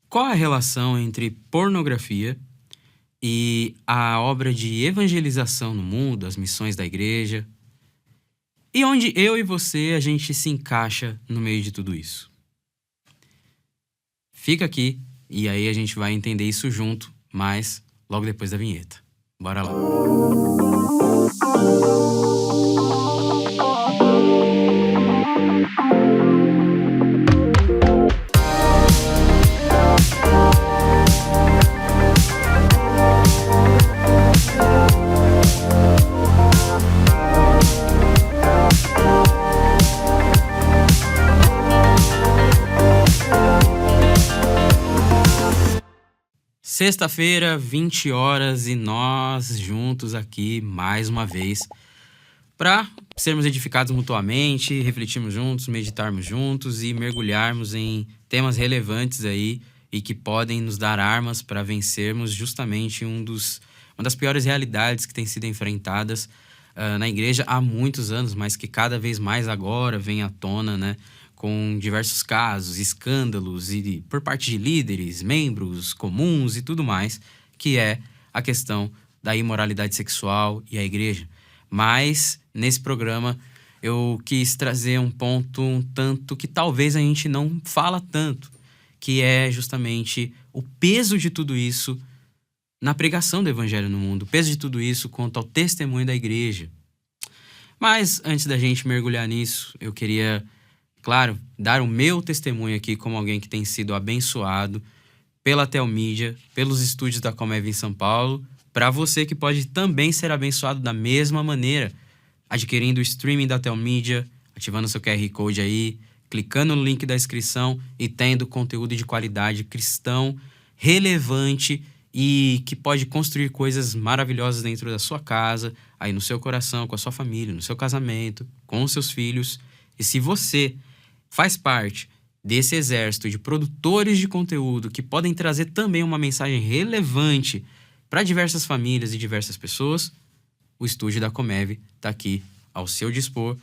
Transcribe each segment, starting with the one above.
Qual a relação entre pornografia e a obra de evangelização no mundo, as missões da igreja? E onde eu e você, a gente se encaixa no meio de tudo isso? Fica aqui e aí a gente vai entender isso junto, mas logo depois da vinheta. Bora lá. Sexta-feira, 20 horas, e nós juntos aqui mais uma vez para sermos edificados mutuamente, refletirmos juntos, meditarmos juntos e mergulharmos em temas relevantes aí e que podem nos dar armas para vencermos justamente uma das piores realidades que têm sido enfrentadas na igreja há muitos anos, mas que cada vez mais agora vem à tona, né? Com diversos casos, escândalos e por parte de líderes, membros comuns e tudo mais, que é a questão da imoralidade sexual e a igreja. Mas, nesse programa, eu quis trazer um ponto um tanto que talvez a gente não fala tanto, que é justamente o peso de tudo isso na pregação do evangelho no mundo, o peso de tudo isso quanto ao testemunho da igreja. Mas, antes da gente mergulhar nisso, eu queria, claro, dar o meu testemunho aqui como alguém que tem sido abençoado pela Telmídia, pelos estúdios da Comev em São Paulo, para você que pode também ser abençoado da mesma maneira, adquirindo o streaming da Telmídia, ativando seu QR Code aí, clicando no link da inscrição e tendo conteúdo de qualidade cristão, relevante e que pode construir coisas maravilhosas dentro da sua casa, aí no seu coração, com a sua família, no seu casamento, com os seus filhos. E se você faz parte desse exército de produtores de conteúdo que podem trazer também uma mensagem relevante para diversas famílias e diversas pessoas, o estúdio da Comev está aqui ao seu dispor.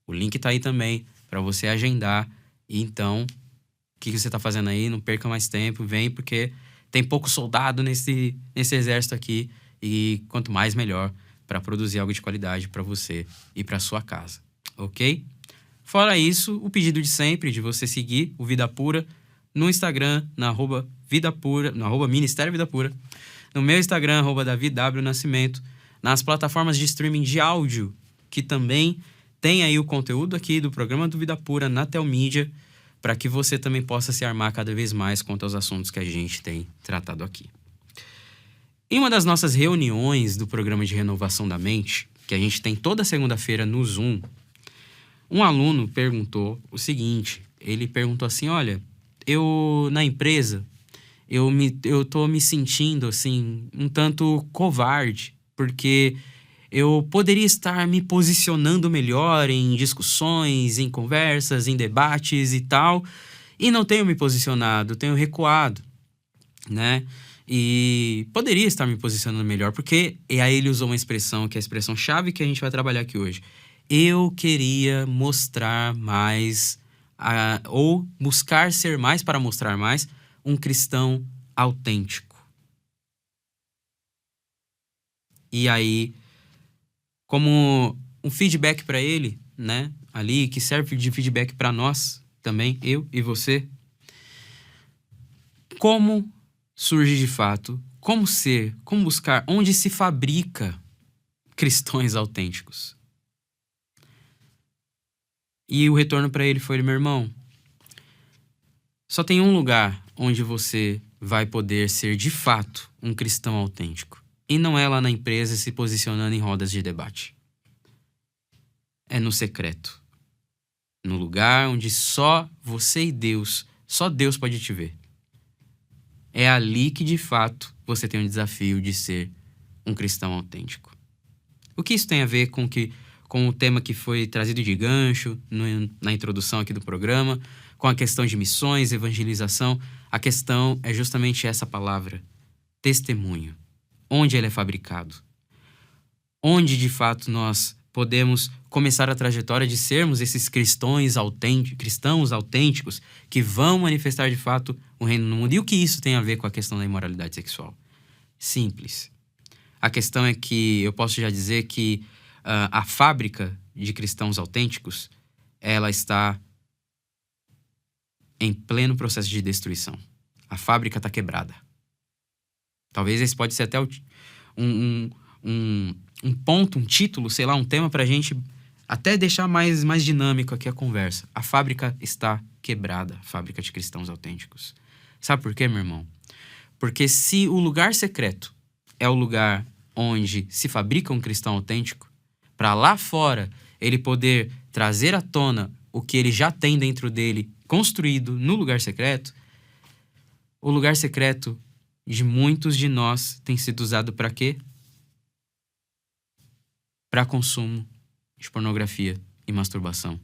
O link está aí também para você agendar. E então, o que você está fazendo aí? Não perca mais tempo, vem, porque tem pouco soldado nesse exército aqui, e quanto mais melhor para produzir algo de qualidade para você e para sua casa, ok? Fora isso, o pedido de sempre de você seguir o Vida Pura no Instagram, na @Vida Pura, no @Ministério Vida Pura, no meu Instagram, @DavidWNascimento, nas plataformas de streaming de áudio, que também tem aí o conteúdo aqui do programa do Vida Pura na Telmídia, para que você também possa se armar cada vez mais quanto aos assuntos que a gente tem tratado aqui. Em uma das nossas reuniões do programa de renovação da mente, que a gente tem toda segunda-feira no Zoom, um aluno perguntou o seguinte, ele perguntou assim, olha, eu na empresa, eu tô me sentindo assim, um tanto covarde, porque eu poderia estar me posicionando melhor em discussões, em conversas, em debates e tal, e não tenho me posicionado, tenho recuado, né? E poderia estar me posicionando melhor, porque e aí ele usou uma expressão, que é a expressão-chave que a gente vai trabalhar aqui hoje. Eu queria mostrar mais, ou buscar ser mais para mostrar mais, um cristão autêntico. E aí, como um feedback para ele, né, ali, que serve de feedback para nós também, eu e você, como surge de fato, como ser, como buscar, onde se fabrica cristãos autênticos. E o retorno para ele foi, meu irmão, só tem um lugar onde você vai poder ser de fato um cristão autêntico. E não é lá na empresa se posicionando em rodas de debate. É no secreto. No lugar onde só você e Deus, só Deus pode te ver. É ali que de fato você tem um desafio de ser um cristão autêntico. O que isso tem a ver com o tema que foi trazido de gancho na introdução aqui do programa, com a questão de missões, evangelização? A questão é justamente essa palavra, testemunho. Onde ele é fabricado? Onde de fato nós podemos começar a trajetória de sermos esses cristãos autênticos que vão manifestar de fato o reino no mundo. E o que isso tem a ver com a questão da imoralidade sexual? Simples. A questão é que eu posso já dizer que a fábrica de cristãos autênticos, ela está em pleno processo de destruição. A fábrica está quebrada. Talvez esse pode ser até um ponto, um título, sei lá, um tema para a gente até deixar mais dinâmico aqui a conversa. A fábrica está quebrada, a fábrica de cristãos autênticos. Sabe por quê, meu irmão? Porque se o lugar secreto é o lugar onde se fabrica um cristão autêntico, para lá fora ele poder trazer à tona o que ele já tem dentro dele construído no lugar secreto, o lugar secreto de muitos de nós tem sido usado para quê? Para consumo de pornografia e masturbação.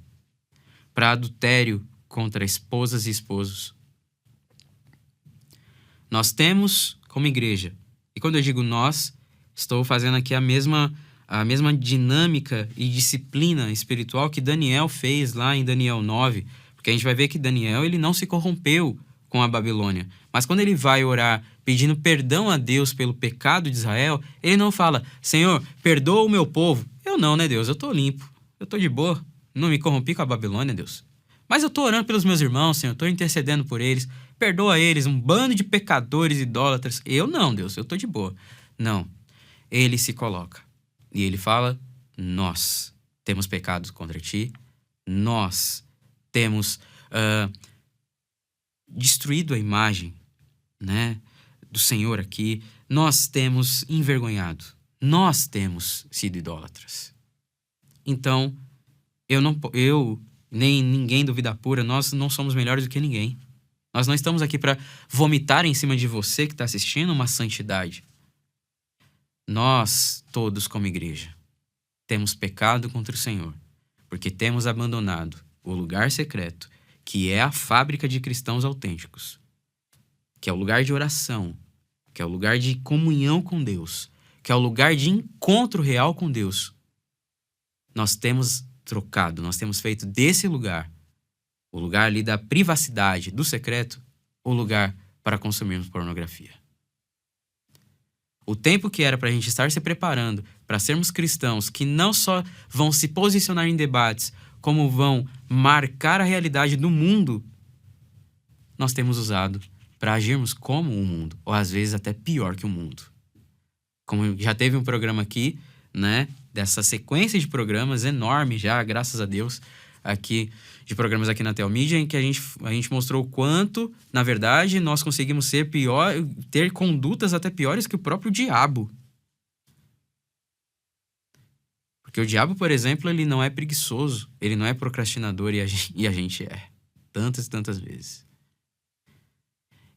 Para adultério contra esposas e esposos. Nós temos como igreja, e quando eu digo nós, estou fazendo aqui a mesma dinâmica e disciplina espiritual que Daniel fez lá em Daniel 9, porque a gente vai ver que Daniel ele não se corrompeu com a Babilônia, mas quando ele vai orar pedindo perdão a Deus pelo pecado de Israel, ele não fala, Senhor, perdoa o meu povo. Eu não, né, Deus? Eu tô limpo, eu tô de boa, não me corrompi com a Babilônia, Deus. Mas eu tô orando pelos meus irmãos, Senhor, eu tô intercedendo por eles, perdoa eles, um bando de pecadores idólatras. Eu não, Deus, eu tô de boa. Não, ele se coloca e ele fala, nós temos pecados contra ti, nós temos destruído a imagem, né, do Senhor aqui, nós temos envergonhado, nós temos sido idólatras. Então, eu nem ninguém do Vida Pura, nós não somos melhores do que ninguém. Nós não estamos aqui para vomitar em cima de você que está assistindo uma santidade. Nós, todos como igreja, temos pecado contra o Senhor, porque temos abandonado o lugar secreto, que é a fábrica de cristãos autênticos, que é o lugar de oração, que é o lugar de comunhão com Deus, que é o lugar de encontro real com Deus. Nós temos trocado, nós temos feito desse lugar, o lugar ali da privacidade, do secreto, o lugar para consumirmos pornografia. O tempo que era para a gente estar se preparando para sermos cristãos que não só vão se posicionar em debates, como vão marcar a realidade do mundo, nós temos usado para agirmos como o mundo, ou às vezes até pior que o mundo. Como já teve um programa aqui, né, dessa sequência de programas enorme já, graças a Deus, aqui de programas aqui na Telmídia, em que a gente mostrou o quanto, na verdade, nós conseguimos ser ter condutas até piores que o próprio diabo. Porque o diabo, por exemplo, ele não é preguiçoso, ele não é procrastinador e a gente é. Tantas e tantas vezes.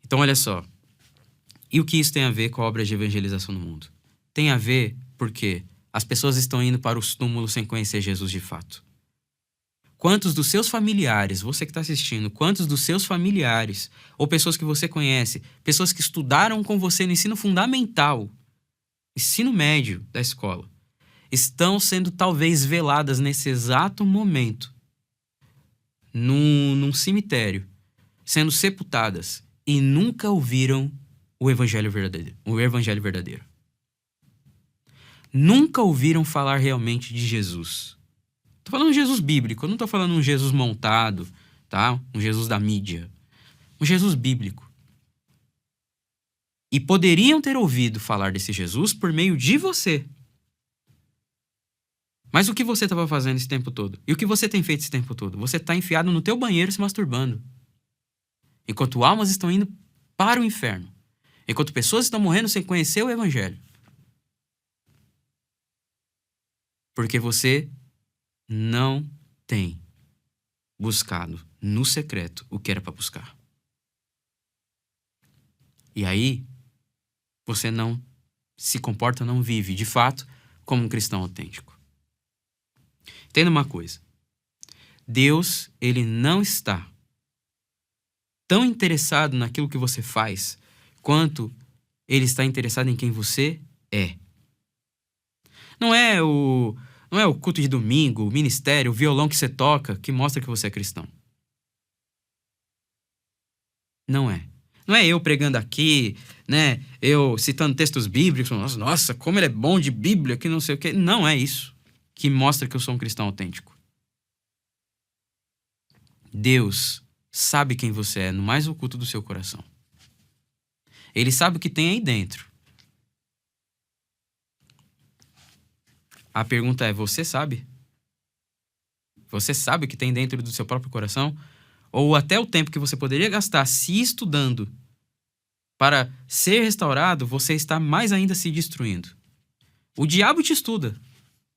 Então, olha só. E o que isso tem a ver com a obra de evangelização no mundo? Tem a ver porque as pessoas estão indo para os túmulos sem conhecer Jesus de fato. Quantos dos seus familiares, você que está assistindo, quantos dos seus familiares, ou pessoas que você conhece, pessoas que estudaram com você no ensino fundamental, ensino médio da escola, estão sendo talvez veladas nesse exato momento num cemitério, sendo sepultadas e nunca ouviram o evangelho verdadeiro. Nunca ouviram falar realmente de Jesus. Tô falando de Jesus bíblico, eu não tô falando um Jesus montado, tá? Um Jesus da mídia. Um Jesus bíblico. E poderiam ter ouvido falar desse Jesus por meio de você. Mas o que você estava fazendo esse tempo todo? E o que você tem feito esse tempo todo? Você está enfiado no teu banheiro se masturbando. Enquanto almas estão indo para o inferno. Enquanto pessoas estão morrendo sem conhecer o evangelho. Porque você não tem buscado no secreto o que era para buscar. E aí, você não se comporta, não vive, de fato, como um cristão autêntico. Entenda uma coisa. Deus, ele não está tão interessado naquilo que você faz, quanto ele está interessado em quem você é. Não Não é o culto de domingo, o ministério, o violão que você toca que mostra que você é cristão. Não é. Não é eu pregando aqui, né? Eu citando textos bíblicos. Nossa, como ele é bom de Bíblia, que não sei o quê. Não é isso que mostra que eu sou um cristão autêntico. Deus sabe quem você é no mais oculto do seu coração. Ele sabe o que tem aí dentro. A pergunta é, você sabe? Você sabe o que tem dentro do seu próprio coração? Ou até o tempo que você poderia gastar se estudando para ser restaurado, você está mais ainda se destruindo. O diabo te estuda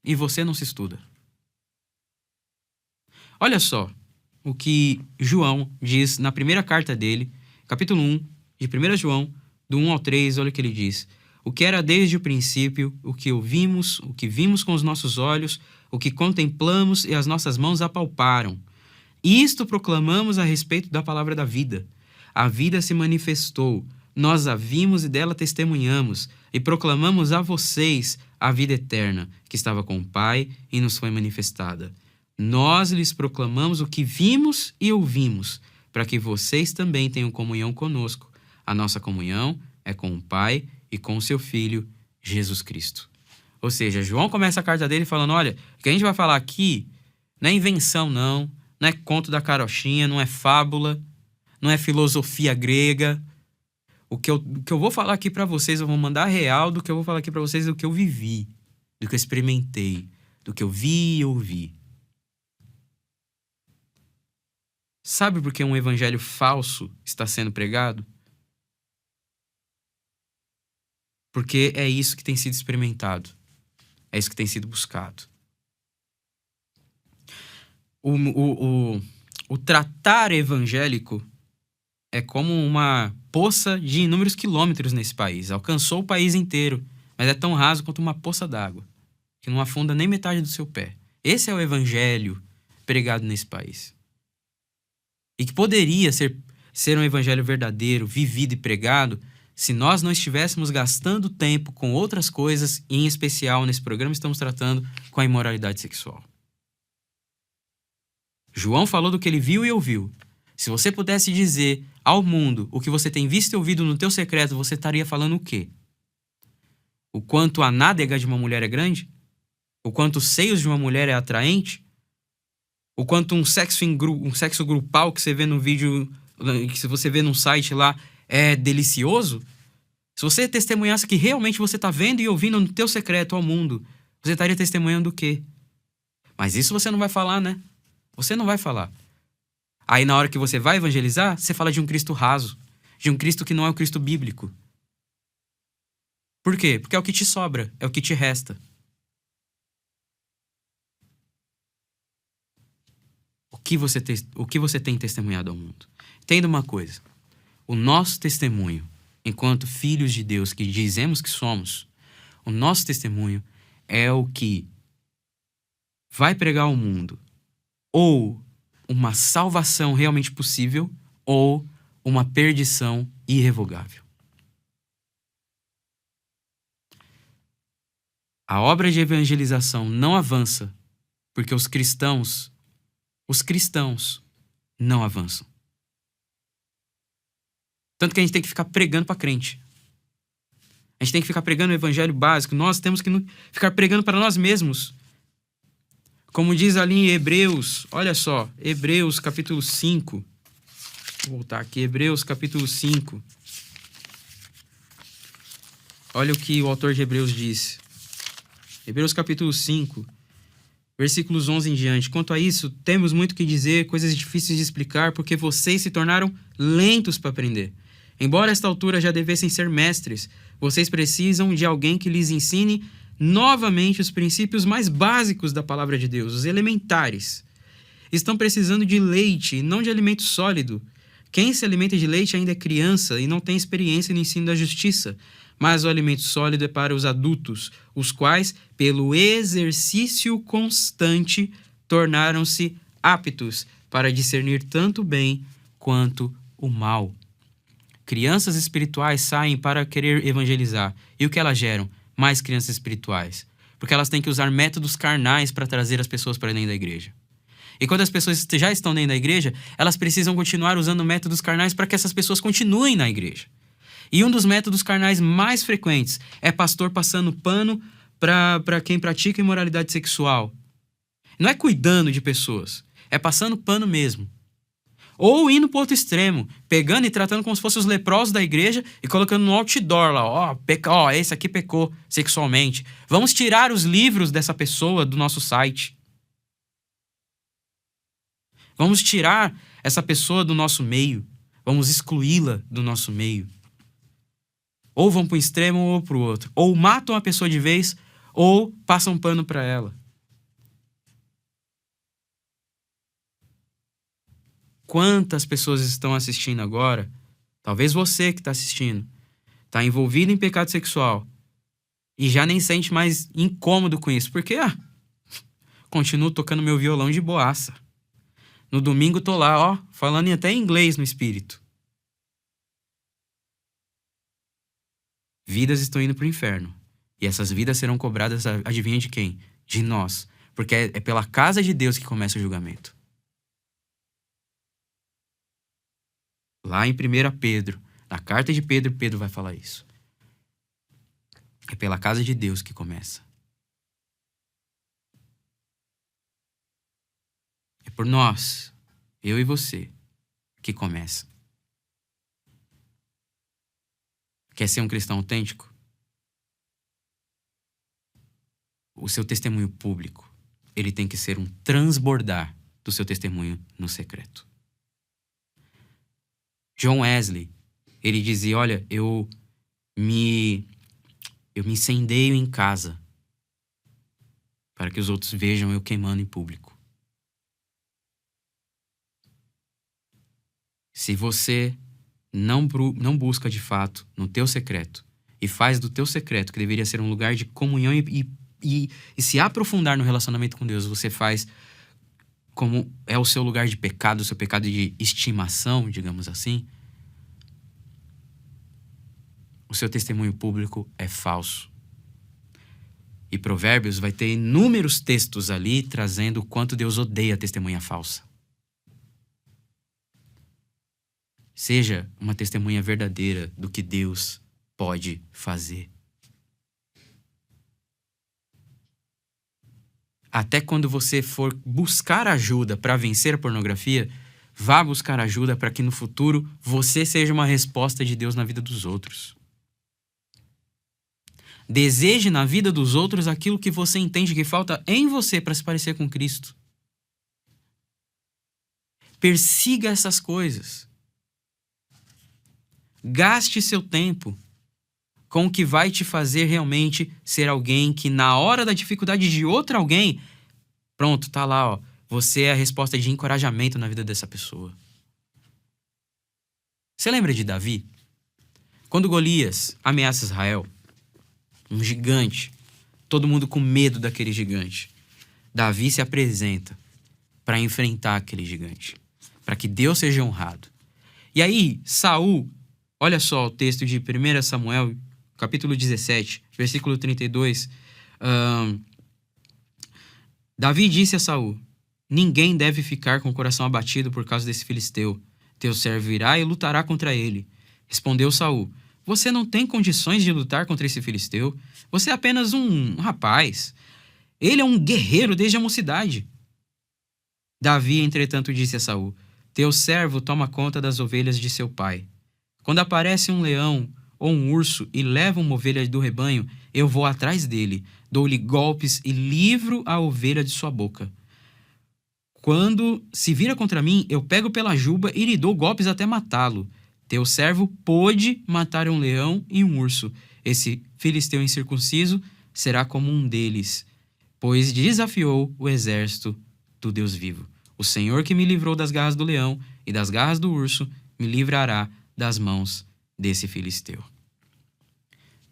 e você não se estuda. Olha só o que João diz na primeira carta dele, capítulo 1, de 1 João, do 1 ao 3, olha o que ele diz. O que era desde o princípio, o que ouvimos, o que vimos com os nossos olhos, o que contemplamos e as nossas mãos apalparam. Isto proclamamos a respeito da palavra da vida. A vida se manifestou, nós a vimos e dela testemunhamos, e proclamamos a vocês a vida eterna, que estava com o Pai e nos foi manifestada. Nós lhes proclamamos o que vimos e ouvimos, para que vocês também tenham comunhão conosco. A nossa comunhão é com o Pai e com o seu Filho, Jesus Cristo. Ou seja, João começa a carta dele falando, olha, o que a gente vai falar aqui não é invenção, não é conto da carochinha, não é fábula, não é filosofia grega. O que eu vou falar aqui para vocês, eu vou mandar real do que eu vou falar aqui para vocês, do que eu vivi, do que eu experimentei, do que eu vi e ouvi. Sabe por que um evangelho falso está sendo pregado? Porque é isso que tem sido experimentado. É isso que tem sido buscado. O tratar evangélico é como uma poça de inúmeros quilômetros nesse país. Alcançou o país inteiro, mas é tão raso quanto uma poça d'água, que não afunda nem metade do seu pé. Esse é o evangelho pregado nesse país. E que poderia ser um evangelho verdadeiro, vivido e pregado, se nós não estivéssemos gastando tempo com outras coisas, e em especial nesse programa estamos tratando com a imoralidade sexual. João falou do que ele viu e ouviu. Se você pudesse dizer ao mundo o que você tem visto e ouvido no teu secreto, você estaria falando o quê? O quanto a nádega de uma mulher é grande? O quanto os seios de uma mulher é atraente? O quanto um sexo grupal que você vê no vídeo, que você vê num site lá, é delicioso? Se você testemunhasse que realmente você está vendo e ouvindo no teu secreto ao mundo, você estaria testemunhando o quê? Mas isso você não vai falar, né? Você não vai falar. Aí na hora que você vai evangelizar, você fala de um Cristo raso, de um Cristo que não é o Cristo bíblico. Por quê? Porque é o que te sobra, é o que te resta. O que você tem testemunhado ao mundo? Entenda uma coisa. O nosso testemunho, enquanto filhos de Deus que dizemos que somos, o nosso testemunho é o que vai pregar ao mundo ou uma salvação realmente possível ou uma perdição irrevogável. A obra de evangelização não avança porque os cristãos não avançam. Tanto que a gente tem que ficar pregando para crente. A gente tem que ficar pregando o evangelho básico. Nós temos que ficar pregando para nós mesmos. Como diz ali em Hebreus, olha só, Hebreus capítulo 5. Vou voltar aqui, Hebreus capítulo 5. Olha o que o autor de Hebreus diz. Hebreus capítulo 5, versículos 11 em diante. Quanto a isso, temos muito que dizer, coisas difíceis de explicar, porque vocês se tornaram lentos para aprender. Embora a esta altura já devessem ser mestres, vocês precisam de alguém que lhes ensine novamente os princípios mais básicos da palavra de Deus, os elementares. Estão precisando de leite, não de alimento sólido. Quem se alimenta de leite ainda é criança e não tem experiência no ensino da justiça. Mas o alimento sólido é para os adultos, os quais, pelo exercício constante, tornaram-se aptos para discernir tanto o bem quanto o mal. Crianças espirituais saem para querer evangelizar. E o que elas geram? Mais crianças espirituais. porque elas têm que usar métodos carnais para trazer as pessoas para dentro da igreja. E quando as pessoas já estão dentro da igreja, elas precisam continuar usando métodos carnais para que essas pessoas continuem na igreja. E um dos métodos carnais mais frequentes é pastor passando pano para quem pratica imoralidade sexual. Não é cuidando de pessoas, é passando pano mesmo. Ou indo para outro extremo, pegando e tratando como se fossem os leprosos da igreja e colocando no outdoor lá, esse aqui pecou sexualmente. Vamos tirar os livros dessa pessoa do nosso site. Vamos tirar essa pessoa do nosso meio. Vamos excluí-la do nosso meio. Ou vão para um extremo ou para o outro. Ou matam a pessoa de vez, ou passam pano para ela. Quantas pessoas estão assistindo agora? Talvez você que está assistindo está envolvido em pecado sexual e já nem sente mais incômodo com isso. Porque, continuo tocando meu violão de boaça. No domingo tô lá, falando até inglês no espírito. Vidas estão indo para o inferno. E essas vidas serão cobradas, adivinha de quem? De nós. Porque é pela casa de Deus que começa o julgamento. Lá em 1 Pedro, na carta de Pedro, Pedro vai falar isso. É pela casa de Deus que começa. É por nós, eu e você, que começa. Quer ser um cristão autêntico? O seu testemunho público, ele tem que ser um transbordar do seu testemunho no secreto. John Wesley, ele dizia, olha, eu me incendeio em casa para que os outros vejam eu queimando em público. Se você não busca de fato no teu secreto e faz do teu secreto, que deveria ser um lugar de comunhão e se aprofundar no relacionamento com Deus, você faz como é o seu lugar de pecado, o seu pecado de estimação, digamos assim, o seu testemunho público é falso. E Provérbios vai ter inúmeros textos ali trazendo o quanto Deus odeia a testemunha falsa. Seja uma testemunha verdadeira do que Deus pode fazer. Até quando você for buscar ajuda para vencer a pornografia, vá buscar ajuda para que no futuro você seja uma resposta de Deus na vida dos outros. Deseje na vida dos outros aquilo que você entende que falta em você para se parecer com Cristo. Persiga essas coisas. Gaste seu tempo com o que vai te fazer realmente ser alguém que na hora da dificuldade de outro alguém, pronto, tá lá, você é a resposta de encorajamento na vida dessa pessoa. Você lembra de Davi? Quando Golias ameaça Israel, um gigante, todo mundo com medo daquele gigante, Davi se apresenta para enfrentar aquele gigante, para que Deus seja honrado. E aí, Saul, olha só o texto de 1 Samuel, capítulo 17, versículo 32. Davi disse a Saul: ninguém deve ficar com o coração abatido por causa desse filisteu. Teu servo irá e lutará contra ele. Respondeu Saul: você não tem condições de lutar contra esse filisteu. Você é apenas um rapaz. Ele é um guerreiro desde a mocidade. Davi, entretanto, disse a Saul: teu servo toma conta das ovelhas de seu pai. Quando aparece um leão ou um urso e leva uma ovelha do rebanho, eu vou atrás dele, dou-lhe golpes e livro a ovelha de sua boca. Quando se vira contra mim, eu pego pela juba e lhe dou golpes até matá-lo. Teu servo pôde matar um leão e um urso. Esse filisteu incircunciso será como um deles, pois desafiou o exército do Deus vivo. O Senhor que me livrou das garras do leão e das garras do urso, me livrará das mãos desse filisteu.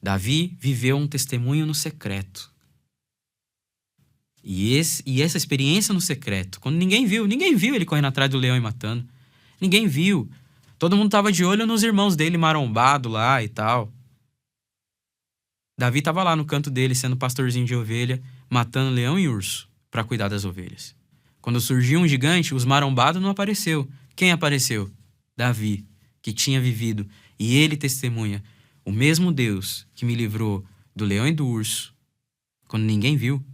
Davi viveu um testemunho no secreto. E essa experiência no secreto, quando ninguém viu ele correndo atrás do leão e matando. Ninguém viu. Todo mundo estava de olho nos irmãos dele marombado lá e tal. Davi estava lá no canto dele, sendo pastorzinho de ovelha, matando leão e urso para cuidar das ovelhas. Quando surgiu um gigante, os marombados não apareceu. Quem apareceu? Davi, que tinha vivido. E ele testemunha: o mesmo Deus que me livrou do leão e do urso, quando ninguém viu,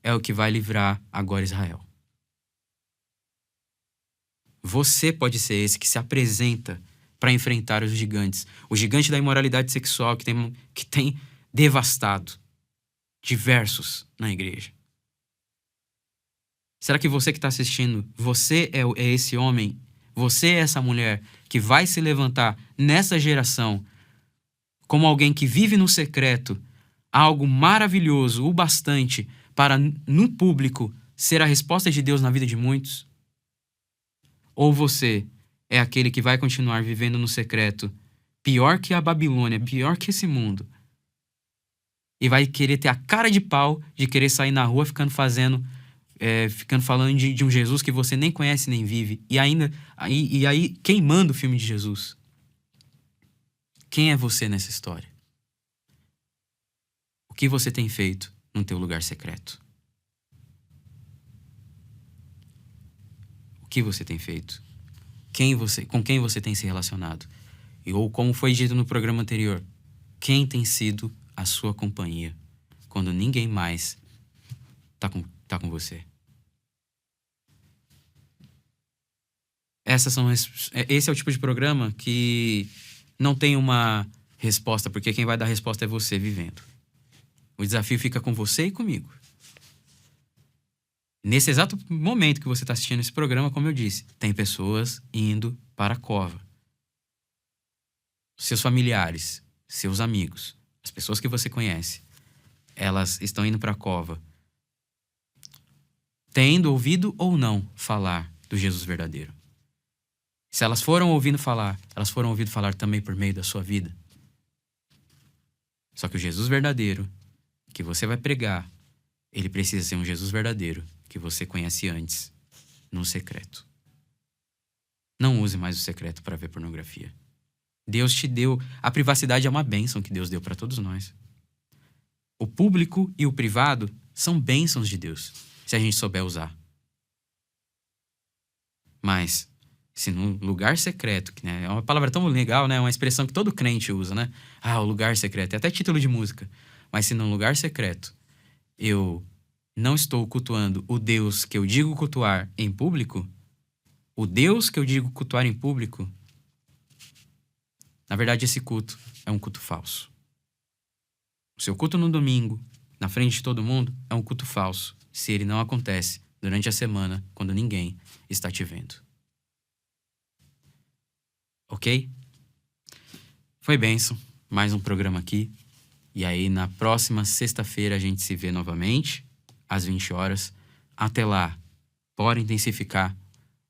é o que vai livrar agora Israel. Você pode ser esse que se apresenta para enfrentar os gigantes. O gigante da imoralidade sexual que tem devastado diversos na igreja. Será que você que está assistindo, você é esse homem, você é essa mulher que vai se levantar nessa geração como alguém que vive no secreto, algo maravilhoso o bastante para, no público, ser a resposta de Deus na vida de muitos? Ou você é aquele que vai continuar vivendo no secreto, pior que a Babilônia, pior que esse mundo, e vai querer ter a cara de pau de querer sair na rua ficando falando de um Jesus que você nem conhece nem vive, e aí queimando o filme de Jesus? Quem é você nessa história? O que você tem feito no teu lugar secreto? O que você tem feito? Com quem você tem se relacionado? Ou como foi dito no programa anterior, quem tem sido a sua companhia quando ninguém mais tá com você? Esse é o tipo de programa que não tem uma resposta, porque quem vai dar a resposta é você vivendo. O desafio fica com você e comigo. Nesse exato momento que você está assistindo esse programa, como eu disse, tem pessoas indo para a cova. Seus familiares, seus amigos, as pessoas que você conhece, elas estão indo para a cova, tendo ouvido ou não falar do Jesus verdadeiro. Se elas foram ouvindo falar, elas foram ouvindo falar também por meio da sua vida. Só que o Jesus verdadeiro que você vai pregar, ele precisa ser um Jesus verdadeiro que você conhece antes, no secreto. Não use mais o secreto para ver pornografia. Deus te deu... A privacidade é uma bênção que Deus deu para todos nós. O público e o privado são bênçãos de Deus, se a gente souber usar. Mas, se no lugar secreto, que né, é uma palavra tão legal, né? É uma expressão que todo crente usa, né? Ah, o lugar secreto. É até título de música. Mas se no lugar secreto eu não estou cultuando o Deus que eu digo cultuar em público, o Deus que eu digo cultuar em público, na verdade esse culto é um culto falso. O seu culto no domingo, na frente de todo mundo, é um culto falso, se ele não acontece durante a semana, quando ninguém está te vendo. Ok? Foi bênção. Mais um programa aqui. E aí, na próxima sexta-feira, a gente se vê novamente, às 20 horas. Até lá, bora intensificar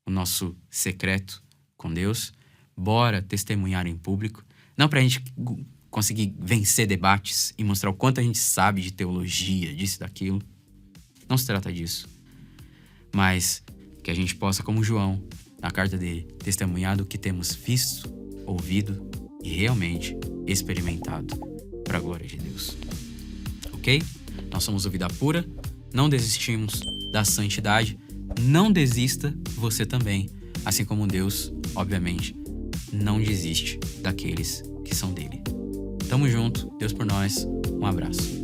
o nosso secreto com Deus. Bora testemunhar em público. Não pra gente conseguir vencer debates e mostrar o quanto a gente sabe de teologia, disso e daquilo. Não se trata disso. Mas que a gente possa, como João, na carta dele, testemunhar do que temos visto, ouvido e realmente experimentado para a glória de Deus. Ok? Nós somos o Vida Pura, não desistimos da santidade, não desista você também, assim como Deus, obviamente, não desiste daqueles que são dele. Tamo junto, Deus por nós, um abraço.